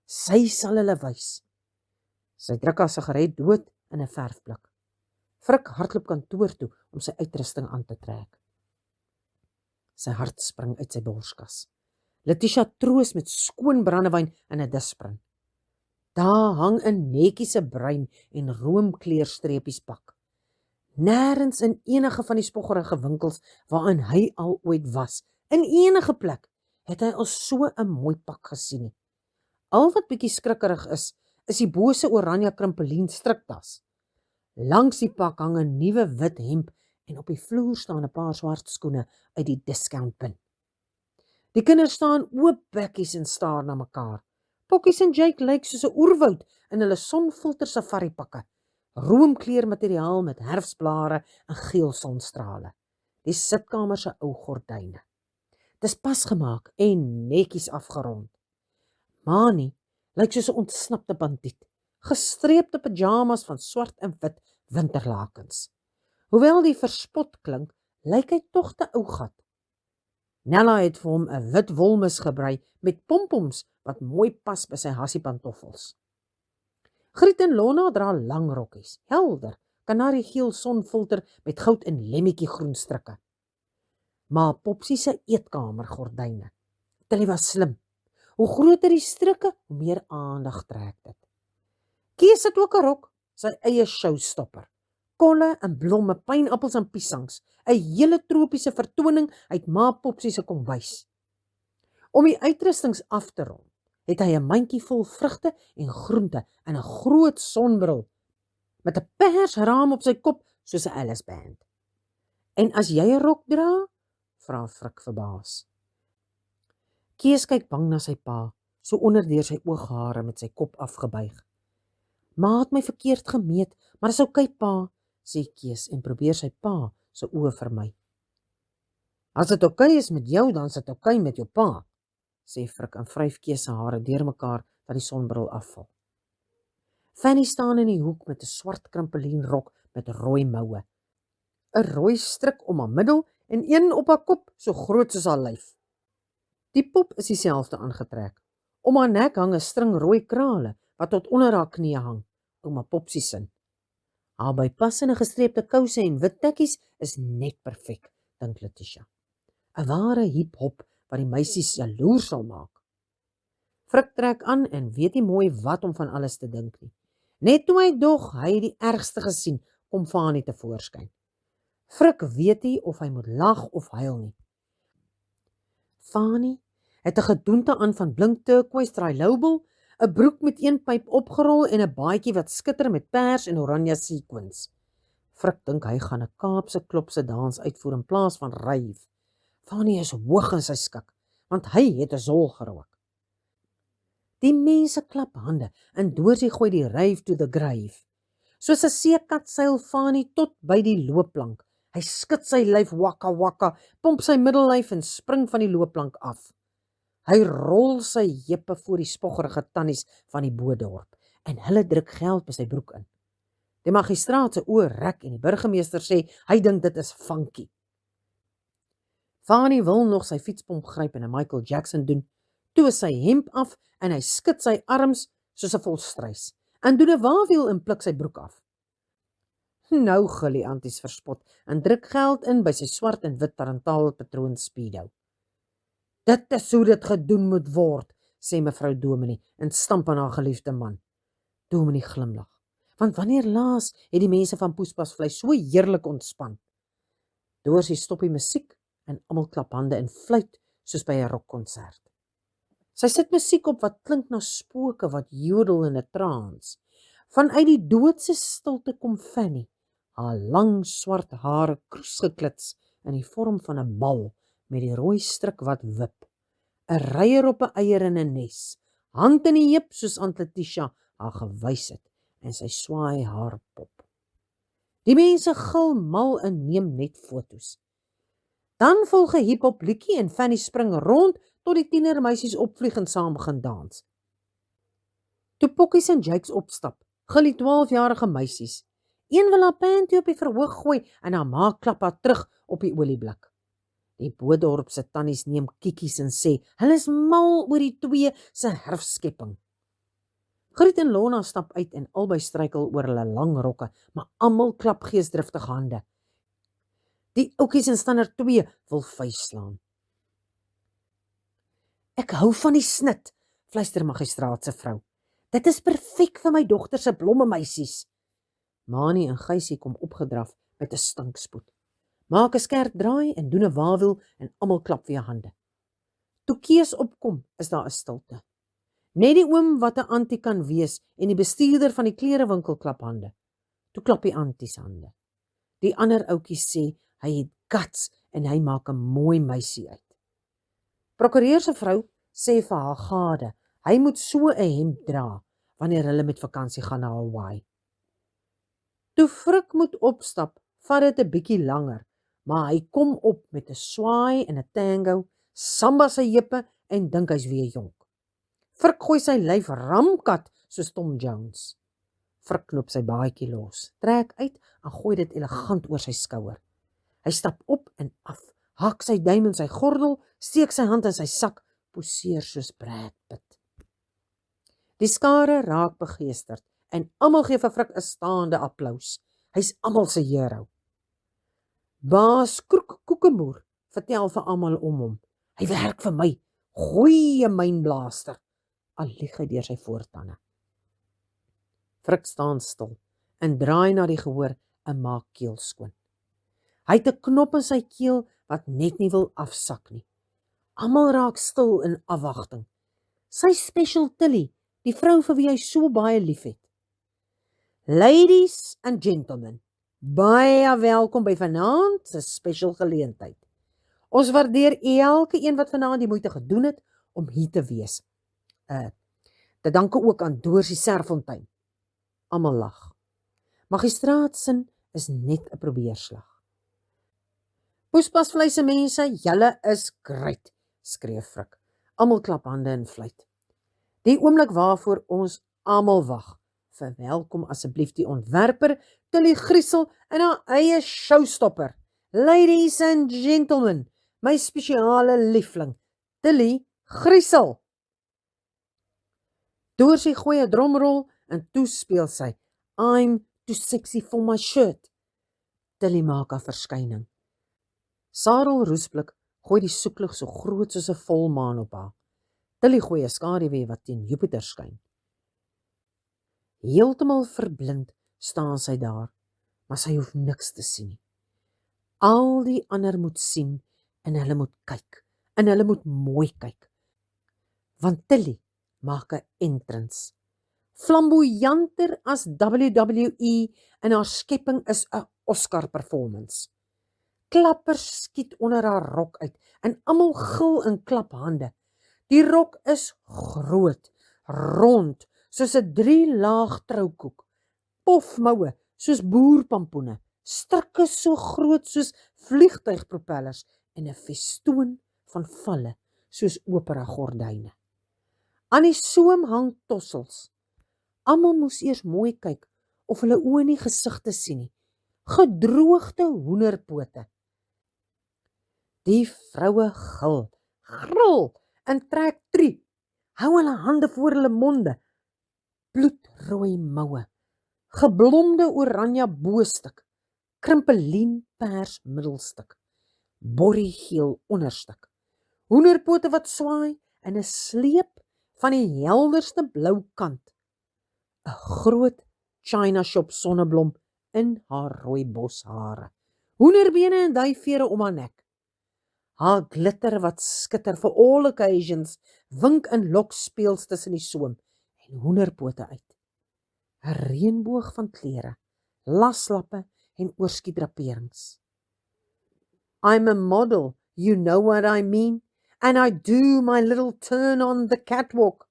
Sy sal hulle wys. Sy druk haar sigaret dood in 'n verfblik. Frik hardloop kantoor toe om sy uitrusting aan te trek. Sy hart spring uit sy borskas. Letitia troos met skoon brandewyn in 'n disprin. Daar hang 'n netjiese bruin en roomkleurstreepies pak. Nêrens in enige van die spoggerige winkels waarin hy al ooit was, in enige plek, het hy al so 'n mooi pak gesien nie. Al wat bietjie skrikkerig is die bose oranje krimpelien striktas. Langs die pak hang 'n nuwe wit hemp en op die vloer staan 'n paar swart skoene uit die discountpunt. Die kinders staan oop bekkies en staar na mekaar. Pokkies en Jake lyk soos 'n oerwoud in hulle sonfilter safaripakke. Roomkleurmateriaal met herfsblare en geel sonstrale. Die sitkamer se ou gordyne. Dis pasgemaak en netjies afgerond. Mani lyk soos 'n ontsnapte bandiet, gestreepte pyjamas van swart en wit winterlakens. Hoewel die verspot klink, lyk hy tog te ou gat. Nella het vir hom 'n wit wolmis gebrei met pompoms wat mooi pas by sy hassiepantoffels. Griet en Lona dra lang rokkies, helder, kanariegeel sonfilter met goud en lemmetjie groen strikke. Maar Popsie se eetkamergordyne. Tilly was slim. Hoe groter die strikke, hoe meer aandag trek dit. Kees het ook 'n rok, sy eie showstopper. Kolle en blomme, pynappels en piesangs, 'n hele tropiese vertoning uit Ma Popsie se kombuis. Om die uitrustings af te rond, het hy 'n mandjie vol vrugte en groente en 'n groot sonbril met 'n persraam op sy kop soos 'n Alice band. En as jy 'n rok dra? Vra Frik verbaas. Kees kyk bang na sy pa, so onderdeur sy ooghare met sy kop afgebuig. Ma het my verkeerd gemeet, maar dis oukei pa, sê Kees en probeer sy pa se oë vermy. As dit oukei is met jou, dan is dit oukei met jou pa, sê Frik en vryf Kees se hare deurmekaar dat die sonbril afval. Fanny staan in die hoek met 'n swart krimpelienrok met rooi moue, 'n rooi strik om haar middel en een op haar kop so groot soos haar lyf. Die pop is dieselfde aangetrek. Om haar nek hang 'n string rooi krale wat tot onder haar knie hang, ouma Popsie sin. Haar bypassende gestreepte kouse en wit tekkies is net perfek, dink Letitia. 'n Ware hip-hop wat die meisies jaloers sal maak. Frik trek aan en weet nie mooi wat om van alles te dink nie. Net toe hy dog hy die ergste gesien, kom Fanny tevoorskyn. Frik weet nie of hy moet lag of huil nie. Fanny het 'n gedoente aan van blink turquoise trilobal, 'n broek met een pyp opgerol en 'n baadjie wat skitter met pers en oranje sequins. Frik dink hy gaan 'n Kaapse klopse dans uitvoer in plaas van ryf. Fanny is hoog in sy skik, want hy het 'n sol gerook. Die mense klap hande en Doorsie gooi die ryf to the grave. Soos 'n seekat seil Fanny tot by die loopplank. Hy skud sy lyf wakka wakka, pomp sy middellyf en spring van die loopplank af. Hy rol sy heupe voor die spoggerige tannies van die Boedorp en hulle druk geld by sy broek in. Die magistraat se oë rek en die burgemeester sê hy dink dit is funky. Fanny wil nog sy fietspomp gryp en 'n Michael Jackson doen. Toe is sy hemp af en hy skud sy arms soos 'n volstruis en doen 'n waawiel en pluk sy broek af. Nou gil die anties verspot en druk geld in by sy swart en wit tarantaal patroon speedo. Dit is hoe dit gedoen moet word, sê mevrou Dominee en stamp aan haar geliefde man. Dominee glimlag, want wanneer laas het die mense van Poespasvleis so heerlik ontspan. Doorsie stop die musiek en almal klap hande en fluit soos by 'n rockkonsert. Sy sit musiek op wat klink na spooke wat jodel in 'n trance. Vanuit die doodse stilte kom Fanny, haar lang swart hare kroes geklits in die vorm van 'n bal met die rooi strik wat wip. 'n Reier op 'n eier in 'n nes, hand in die heup soos Aunt Letitia haar gewys het en sy swaai haar pop. Die mense gil mal en neem net foto's. Dan volg 'n hip-hop liedjie en Fanny spring rond tot die tienermeisies opvlieg en saam begin dans. Toe Pokkies en Jakes opstap, gil die 12-jarige meisies. Een wil haar panty op die verhoog gooi en haar ma klap haar terug op die olieblik. Die Boedorp se tannies neem kiekies en sê, hulle is mal oor die twee se herfskepping. Griet en Lona stap uit en albei struikel oor hulle lang rokke, maar almal klap geesdriftig hande. Die oukies in standaard 2 wil vuis slaan. Ek hou van die snit, fluister magistraat se vrou. Dit is perfek vir my dogter se blomme meisies. Mani en Gysie kom opgedraf met 'n stinkspoed. Maak 'n skerp draai en doen 'n waawiel en almal klap weer hande. Toe Kees opkom, is daar 'n stilte. Net die oom wat 'n antie kan wees en die bestuurder van die klerewinkel klap hande. Toe klap die anties hande. Die ander ouetjies sê hy het guts en hy maak 'n mooi meisie uit. Prokureur se vrou sê vir haar gade, hy moet so 'n hemp dra wanneer hulle met vakansie gaan na Hawaii. Toe Frik moet opstap, vat dit 'n bietjie langer, maar hy kom op met 'n swaai en 'n tango, samba sy heupe en dink hy's weer jonk. Frik gooi sy lyf ramkat soos Tom Jones. Frik knoop sy baadjie los, trek uit en gooi dit elegant oor sy skouer. Hy stap op en af, hak sy duim in sy gordel, steek sy hand in sy sak, poseer soos Brad Pitt. Die skare raak begeesterd en almal gee vir Frik 'n staande applous. Hy's almal se hero. Baas Kroek Koekenboer vertel vir almal om hom. Hy werk vir my, goeie mynblaaster, al lieg hy deur sy voortande. Frik staan stil en draai na die gehoor en maak keel skoon. Hy het 'n knop in sy keel wat net nie wil afsak nie. Almal raak stil in afwagting. Sy special Tilly, die vrou vir wie hy so baie liefhet. Ladies and gentlemen, baie welkom by vanaand se special geleentheid. Ons waardeer elke een wat vanaand die moeite gedoen het om hier te wees. Te danke ook aan Doorsie Serfontein. Almal lag. Magistraatsin is net 'n probeerslag. Poespasvleise mense, julle is great, skree Frik. Almal klap hande en fluit. Die oomblik waarvoor ons almal wag. Verwelkom asseblief die ontwerper, Tilly Griesel en haar eie showstopper. Ladies and gentlemen, my spesiale liefling, Tilly Griesel. Doorsie gooi 'n dromrol en toe speel sy I'm too sexy for my shirt. Tilly maak haar verskyning. Sarel Roesblik gooi die soeklig so groot soos 'n volmaan op haar. Tilly gooi 'n skaduwee wat teen Jupiter skyn. Heeltemal verblind staan sy daar, maar sy hoef niks te sien nie. Al die ander moet sien en hulle moet kyk, en hulle moet mooi kyk. Want Tilly maak 'n entrance. Flamboyanter as WWE en haar skepping is 'n Oscar performance. Klappers skiet onder haar rok uit en almal gil en klap hande. Die rok is groot, rond, soos 'n 3-laag troukoek, pofmoue soos boerpampoene, strikke so groot soos vliegtuigpropellers en 'n festoon van valle soos opera gordyne. Aan die soem hang tossels. Almal moes eers mooi kyk of hulle oë nie gesigte sien nie. Gedroogde hoenderpote. Die vroue gil, gril en trek trie, hou hulle hande voor hulle monde. Bloedrooi moue, geblomde oranje boostuk, krimpelien pers middelstuk, borriegeel onderstuk, hoenderpote wat swaai en 'n sleep van die helderste blou kant. 'n Groot China shop sonneblom in haar rooi boshare, hoenderbene en duifvere om haar nek. Haar glitter wat skitter vir all occasions, wink in lokspeels tussen die soem en hoenderpote uit. 'n Reënboog van klere, laslappe en oorskietdraperings. I'm a model, you know what I mean, and I do my little turn on the catwalk.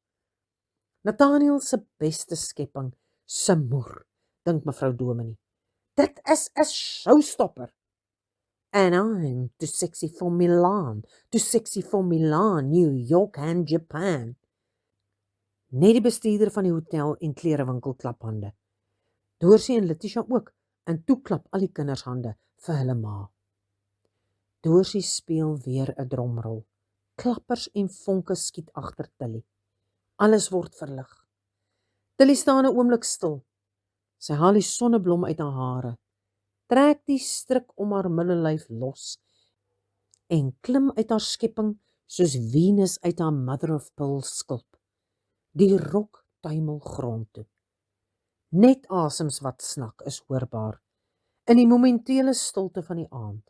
Nathaniel se beste skepping, se moer, dink mevrou Dominee. Dit is 'n showstopper. And I'm too sexy for Milan, too sexy for Milan, New York and Japan. Net die bestuurder van die hotel en klerewinkel klap hande. Doorsie en Letitia ook, en toe klap al die kinders hande vir hulle ma. Doorsie speel weer 'n dromrol. Klappers en vonke skiet agter Tilly. Alles word verlig. Tilly staan 'n oomblik stil. Sy haal die sonneblom uit haar hare, trek die stryk om haar middelyf los en klim uit haar skepping soos Venus uit haar mother of pearl skulp. Die rok tuimel grond toe. Net asems wat snak is hoorbaar in die momentele stilte van die aand.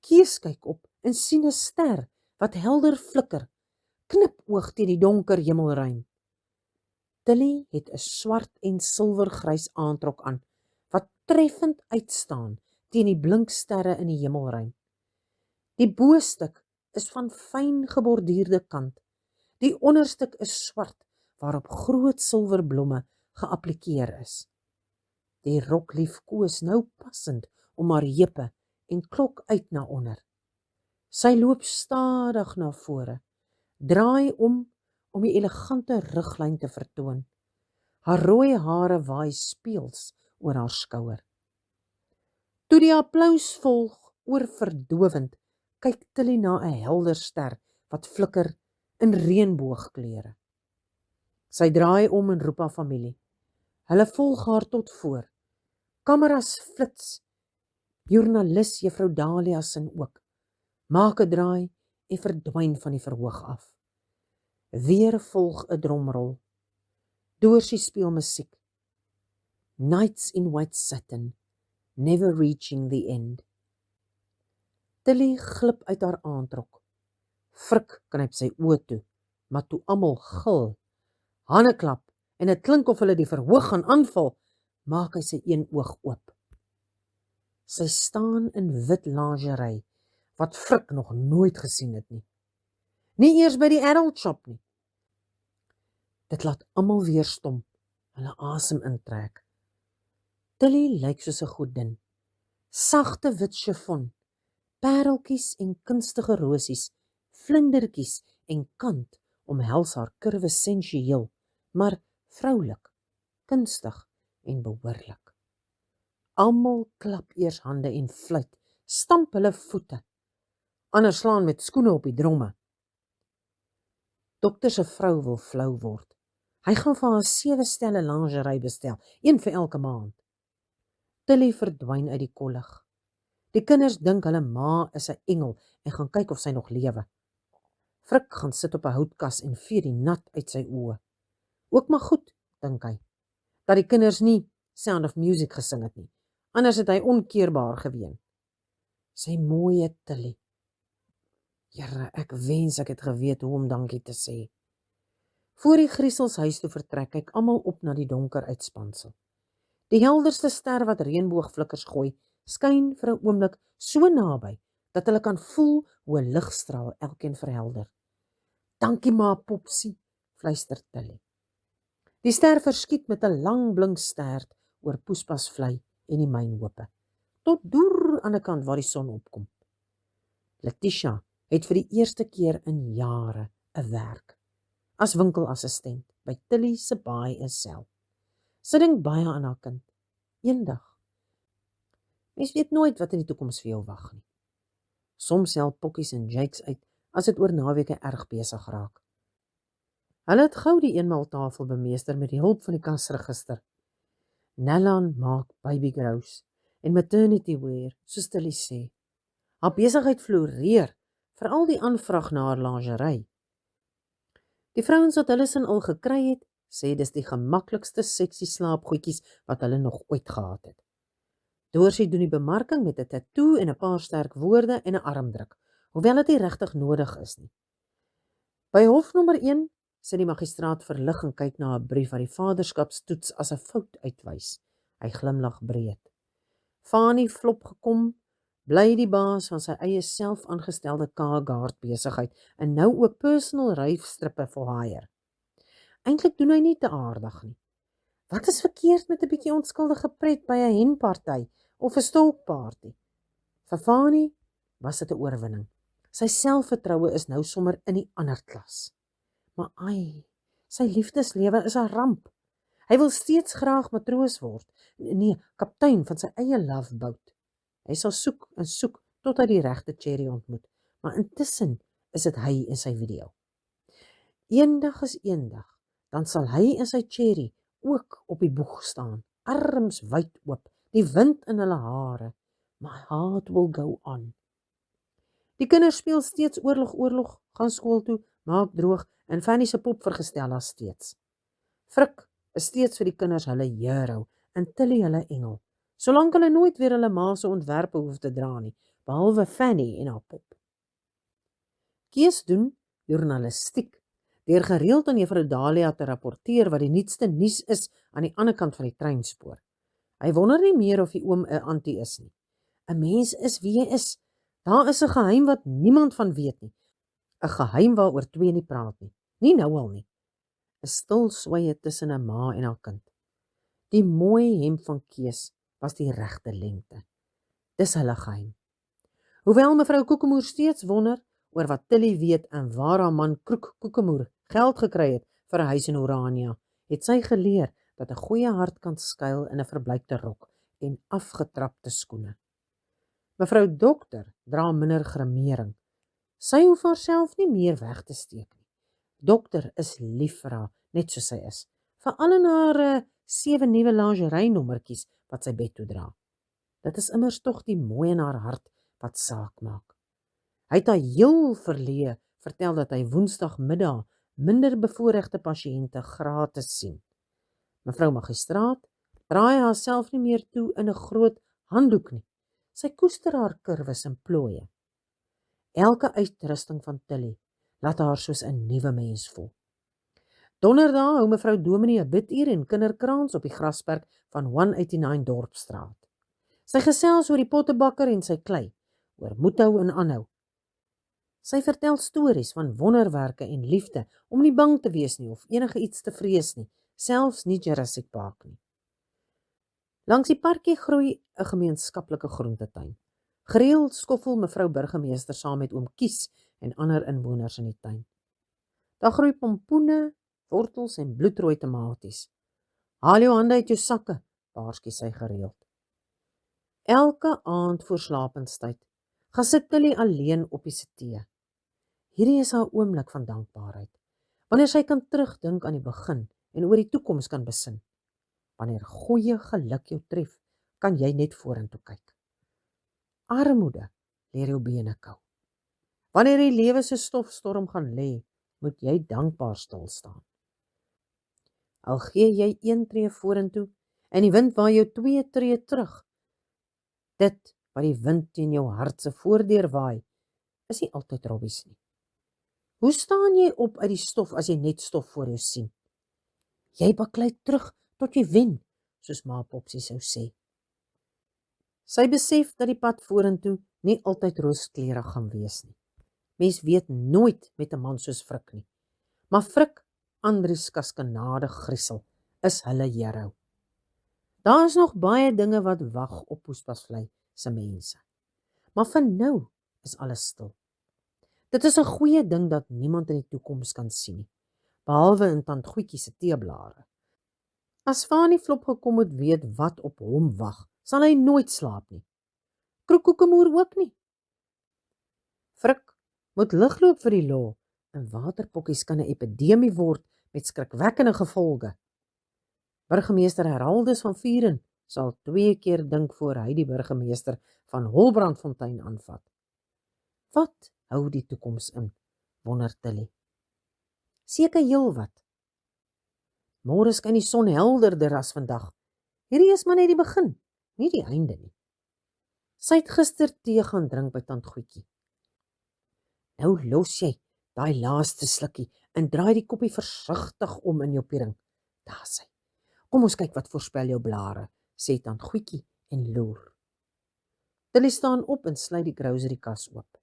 Kees kyk op en sien 'n ster wat helder flikker, knipoog teen die donker hemelruim. Tilly het 'n swart en silwergrys aantrok aan, wat treffend uitstaan teen die blinksterre in die hemelruim. Die boostuk is van fyn geborduurde kant. Die onderstuk is swart, waarop groot silverblomme geapplikeer is. Die rok liefkoos nou passend om haar heupe en klok uit na onder. Sy loop stadig na vore, draai om die elegante ruglyn te vertoon. Haar rooi hare waai speels oor haar skouer. Toe die applous volg, oorverdowend, kyk Tilly na 'n helder ster wat flikker in reënboogkleure. Sy draai om en roep haar familie. Hulle volg haar tot voor. Kameras flits. Joernalis Juffrou Dahlia sin ook. Maak 'n draai en verdwyn van die verhoog af. Weer volg 'n dromrol. Doorsie speel musiek. Nights in white satin, never reaching the end. Tilly glip uit haar aantrok. Frik knyp sy oë toe, maar toe almal gil, hande klap en dit klink of hulle die verhoog gaan aanval, maak hy sy een oog oop. Sy staan in wit lingerie, wat Frik nog nooit gesien het nie. Nie eers by die adult shop nie. Dit laat almal weer stom, hulle asem intrek. Tilly lyk soos 'n godin. Sagte wit chiffon, pareltjies en kunstige rosies, vlindertjies en kant omhels haar kurwe sensueel, maar vroulik, kunstig en behoorlik. Almal klap eers hande en fluit, stamp hulle voete. Ander slaan met skoene op die dromme. Dokter se vrou wil flou word. Hy gaan vir haar 7 stelle lingerie bestel, een vir elke maand. Tilly verdwyn uit die kollig. Die kinders dink hulle ma is 'n engel en gaan kyk of sy nog lewe. Frik gaan sit op 'n houtkas en vee die nat uit sy oë. Ook maar goed, dink hy, dat die kinders nie Sound of Music gesing het nie. Anders het hy onkeerbaar geween. Sy mooie Tilly. Here, ek wens ek het geweet hoe om dankie te sê. Voor die Griesels huis toe vertrek, kyk almal op na die donker uitspansel. Die helderste ster wat reënboogflikkers gooi, skyn vir 'n oomblik so naby, dat hulle kan voel hoe 'n ligstraal elkeen verhelder. Dankie ma, Popsie, fluister Tilly. Die ster verskiet met 'n lang blink stert oor Poespasvlei en die mynhope, tot deur aan die kant waar die son opkom. Letitia het vir die eerste keer in jare 'n werk as winkelassistent by Tilly se baai en sel. Sy dink baie aan haar kind. Eendag. Mens weet nooit wat in die toekoms vir jou wag nie. Soms help Pokkies en Jakes uit as dit oor naweke erg besig raak. Hulle het gou die eenmaaltafel bemeester met die hulp van die kasregister. Nellan maak baby grows en maternity wear, soos Tilly sê. Haar besigheid floreer, veral die aanvraag na haar lingerie. Die vrouens wat hulle sin al gekry het, sê dis die gemaklikste seksie slaapgoedjies wat hulle nog ooit gehad het. Doorsie doen die bemarking met 'n tattoo en 'n paar sterk woorde en 'n armdruk, hoewel dit nie regtig nodig is nie. By hof nommer 1 sit die magistraat verlig en kyk na 'n brief wat die vaderskapstoets as 'n fout uitwys. Hy glimlag breed. Fani flop gekom, bly die baas van sy eie self-aangestelde K-guard besigheid en nou ook personal ryfstrippe vir hire. Eintlik doen hy nie te aardig nie. Wat is verkeerd met 'n bietjie onskuldige pret by 'n henparty of 'n stokparty? Vir Fani was dit 'n oorwinning. Sy selfvertroue is nou sommer in die ander klas. Maar sy liefdeslewe is 'n ramp. Hy wil steeds graag matroos word. Nee, kaptein van sy eie loveboat. Hy sal soek en soek tot hy die regte cherry ontmoet, maar intussen is dit hy en sy video. Eendag is eendag, dan sal hy en sy cherry ook op die boeg staan, arms wyd oop, die wind in hulle hare. My heart will go on. Die kinders speel steeds oorlog, gaan skool toe, maak droog en Fanny se pop vergestel as steeds. Frik is steeds vir die kinders hulle hero en Tilly hulle engel, solank hulle nooit weer hulle ma se ontwerpe hoef te dra nie, behalwe Fanny en haar pop. Kees doen journalistiek, deur gereeld aan Juffrou Dahlia te rapporteer wat die nuutste nuus is aan die ander kant van die treinspoor. Hy wonder nie meer of die oom 'n antie is nie. 'n Mens is wie hy is. Daar is 'n geheim wat niemand van weet nie. 'n Geheim waaroor twee nie praat nie. Nie nou al nie. 'n Stil swye tussen 'n ma en haar kind. Die mooi hemp van Kees was die regte lengte. Dis hulle geheim. Hoewel mevrou Kokemoer steeds wonder oor wat Tilly weet en waar haar man Kroek Kokemoer geld gekry het vir 'n huis in Orania, het sy geleer dat 'n goeie hart kan skuil in 'n verbleikte rok en afgetrapte skoene. Mevrou Dokter dra minder grimering. Sy hoef haarself nie meer weg te steek nie. Dokter is lief vir haar, net soos sy is. Veral in haar 7 nuwe lingerienommertjies wat sy bed toe dra. Dit is immers tog die mooi in haar hart wat saak maak. Hy het haar heel verleë vertel dat hy woensdagmiddag minder bevoorregte pasiënte gratis sien. Mevrou Magistraat draai haarself nie meer toe in 'n groot handdoek nie. Sy koester haar kurwes en plooie. Elke uitrusting van Tilly laat haar soos 'n nuwe mens voel. Donderdag hou mevrou Dominee 'n biduur en kinderkrans op die grasperk van 189 Dorpstraat. Sy gesels oor die pottebakker en sy klei, oor moethou en aanhou. Sy vertel stories van wonderwerke en liefde om nie bang te wees nie of enige iets te vrees nie, selfs nie Jurassic Park nie. Langs die parkie groei 'n gemeenskaplike groentetuin. Gereeld skoffel mevrou burgemeester saam met oom Kies en ander inwoners in die tuin. Daar groei pompoene, wortels en bloedrooi tomaties. Haal jou hande uit jou sakke, waarsku sy gereeld. Elke aand voor slapenstyd gaan sit Tilly alleen op die setee. Hierdie is haar oomblik van dankbaarheid, wanneer sy kan terugdink aan die begin en oor die toekoms kan besin. Wanneer goeie geluk jou tref, kan jy net vorentoe kyk. Armoede leer jou bene kou. Wanneer die lewe se stofstorm gaan lê, moet jy dankbaar stil staan. Al gee jy 1 tree vorentoe en die wind waai jou 2 tree terug. Dit wat die wind teen jou hart se voordeur waai, is nie altyd robbies nie. Hoe staan jy op uit die stof as jy net stof voor jou sien? Jy baklei terug tot jy wen, soos ma Popsie sou sê. Sy besef dat die pad vorentoe nie altyd rooskleurig gaan wees nie. Mens weet nooit met 'n man soos Frik nie. Maar Frik, Andries Kaskanade Griesel, is hulle hero. Daar is nog baie dinge wat wag op Poespasvlei se mense. Maar vir nou is alles stil. Dit is 'n goeie ding dat niemand in die toekoms kan sien nie, behalwe in tant Goetjie se teeblare. As Fanie Flop gekom het weet wat op hom wag, sal hy nooit slaap nie. Kroekoekemoer ook nie. Frik moet ligloop vir die law, en waterpokkies kan 'n epidemie word met skrikwekkende gevolge. Burgemeester Heraldus van Vuren sal 2 keer dink voor hy die burgemeester van Holbrandfontein aanvat. Wat hou die toekoms in, wonder Tilly. Seker heel wat. Môre skyn die son helderder as vandag. Hierdie is maar net die begin, nie die einde nie. Sy het gister tee gaan drink by tant Goetjie. Nou los jy daai laaste slukkie en draai die koppie versigtig om in jou piering. Daar sy. Kom ons kyk wat voorspel jou blare, sê tant Goetjie en loer. Tilly staan op en sluit die grocery kas oop.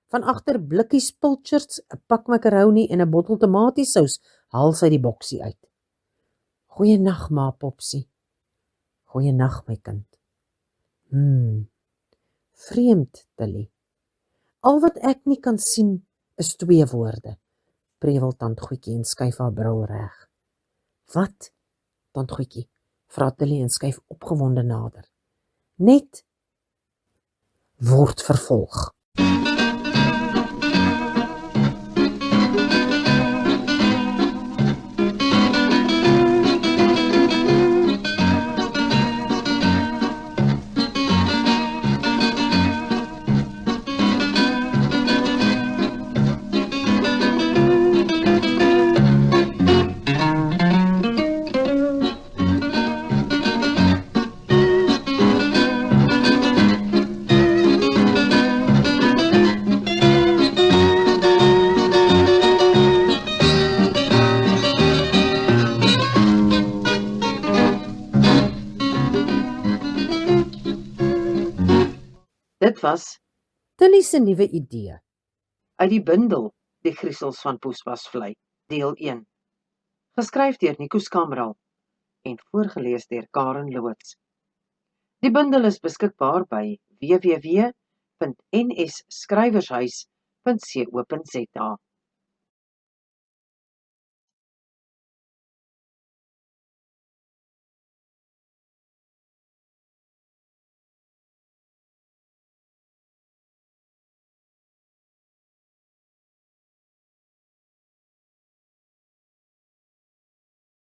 Van agter blikkies pilchards, 'n pak makaroni en 'n bottel tomatiesous haal sy die boksie uit. Goeienag, ma Popsie. Goeienag, my kind. Vreemd, Tilly. Al wat ek nie kan sien, is 2 woorde, prewel tant Goetjie en skuif haar bril reg. Wat, tant Goetjie, vra Tilly en skuif opgewonde nader. Net word vervolg. Dit was Tilly se nuwe idee uit die bundel Die Griesels van Poespasvlei, deel 1. Geskryf deur Nico Skamral en voorgeles deur Karen Loots. Die bundel is beskikbaar by www.nsskrywershuis.co.za.